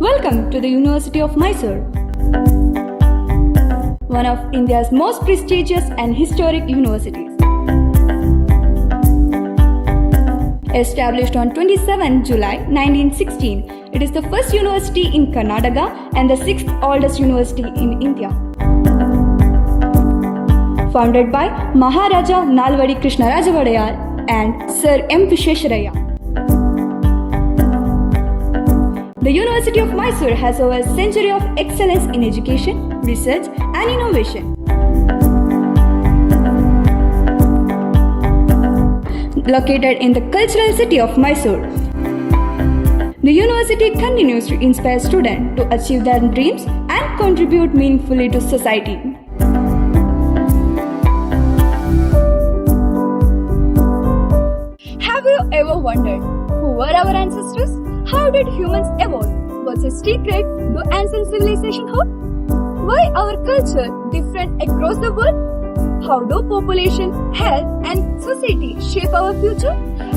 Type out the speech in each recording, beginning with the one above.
Welcome to the University of Mysore, one of India's most prestigious and historic universities. Established on 27 July 1916, it is the first university in Karnataka and the sixth oldest university in India. Founded by Maharaja Nalwadi Krishnaraja Wadayar and Sir M. Vishwesvaraya. The University of Mysore has over a century of excellence in education, research and innovation. Located in the cultural city of Mysore, the university continues to inspire students to achieve their dreams and contribute meaningfully to society. Have you ever wondered who were our ancestors? How did humans evolve? What's a secret do ancient civilization hold? Why our culture different across the world? How do population, health and society shape our future?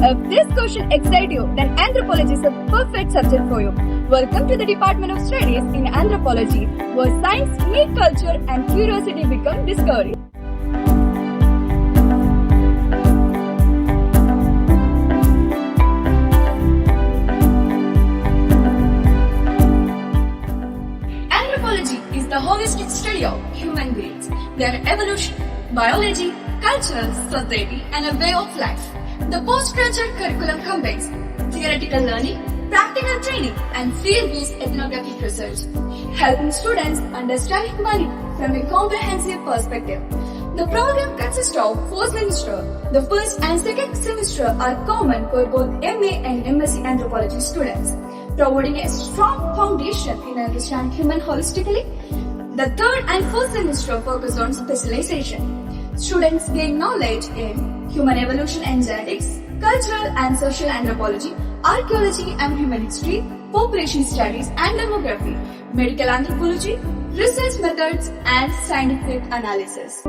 If this question excites you, then anthropology is a perfect subject for you. Welcome to the Department of Studies in Anthropology, where science meet culture and curiosity become discovery. Anthropology is the holistic study of human beings, their evolution, biology, culture, society, and a way of life. The postgraduate curriculum combines theoretical learning, practical training, and field-based ethnographic research, helping students understand humanity from a comprehensive perspective. The program consists of 4 semesters. The first and second semester are common for both MA and MSc Anthropology students, providing a strong foundation in understanding human holistically. The third and fourth semester focus on specialization. Students gain knowledge in human evolution and genetics, cultural and social anthropology, archaeology and human history, population studies and demography, medical anthropology, research methods, and scientific analysis.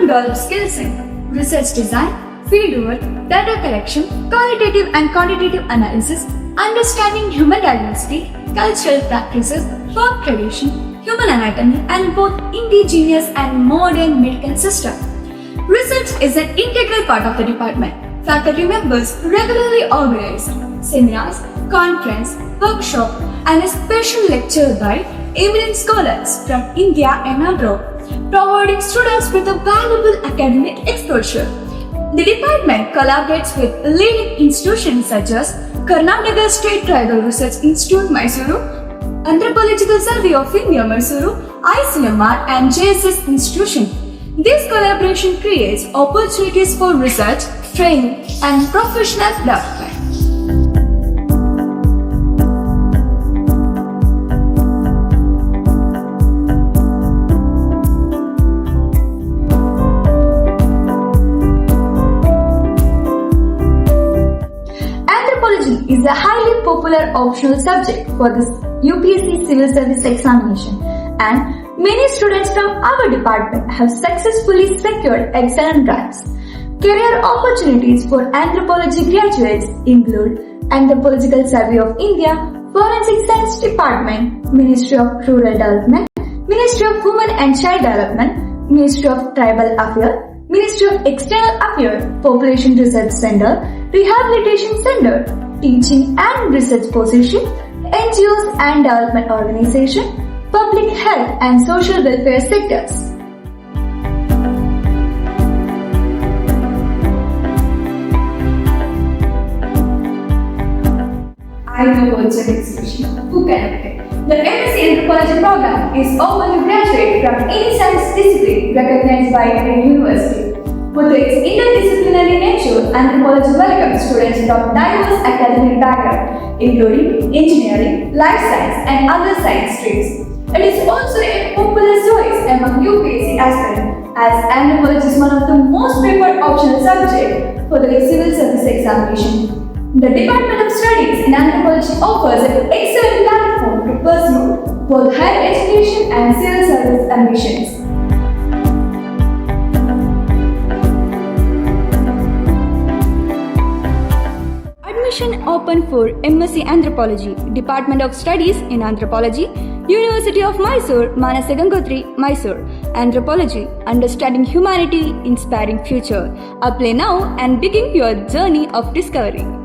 Develop skills in research design, fieldwork, data collection, qualitative and quantitative analysis, understanding human diversity, cultural practices, folk tradition, human anatomy, and both indigenous and modern medical system. Research is an integral part of the department. Faculty members regularly organize seminars, conferences, workshops, and a special lecture by eminent scholars from India and abroad, providing students with a valuable academic exposure. The department collaborates with leading institutions such as Karnataka State Tribal Research Institute, Mysuru, Anthropological Survey of India, Mysuru, ICMR, and JSS Institution. This collaboration creates opportunities for research, training, and professional development. Is a highly popular optional subject for the UPSC Civil Service examination, and many students from our department have successfully secured excellent grants. Career opportunities for anthropology graduates include Anthropological Survey of India, Forensic Science Department, Ministry of Rural Development, Ministry of Women and Child Development, Ministry of Tribal Affairs, Ministry of External Affairs, Population Research Center, Rehabilitation Center, Teaching and Research Position, NGOs and Development Organization, Public Health and Social Welfare sectors. I know what's an exhibition. Who can it? The MSc Anthropology program is open to graduate from any science discipline recognized by a university. With its interdisciplinary nature, anthropology welcomes students from diverse academic backgrounds, including engineering, life science, and other science streams. It is also a popular choice among UPSC aspirants as anthropology is one of the most preferred optional subject for the civil service examination. The Department of Studies in Anthropology offers an excellent platform to pursue both higher education and civil service ambitions. Admission open for MSc Anthropology, Department of Studies in Anthropology, University of Mysore, Manasa Gangotri, Mysore. Anthropology, Understanding Humanity, Inspiring Future. Apply now and begin your journey of discovery.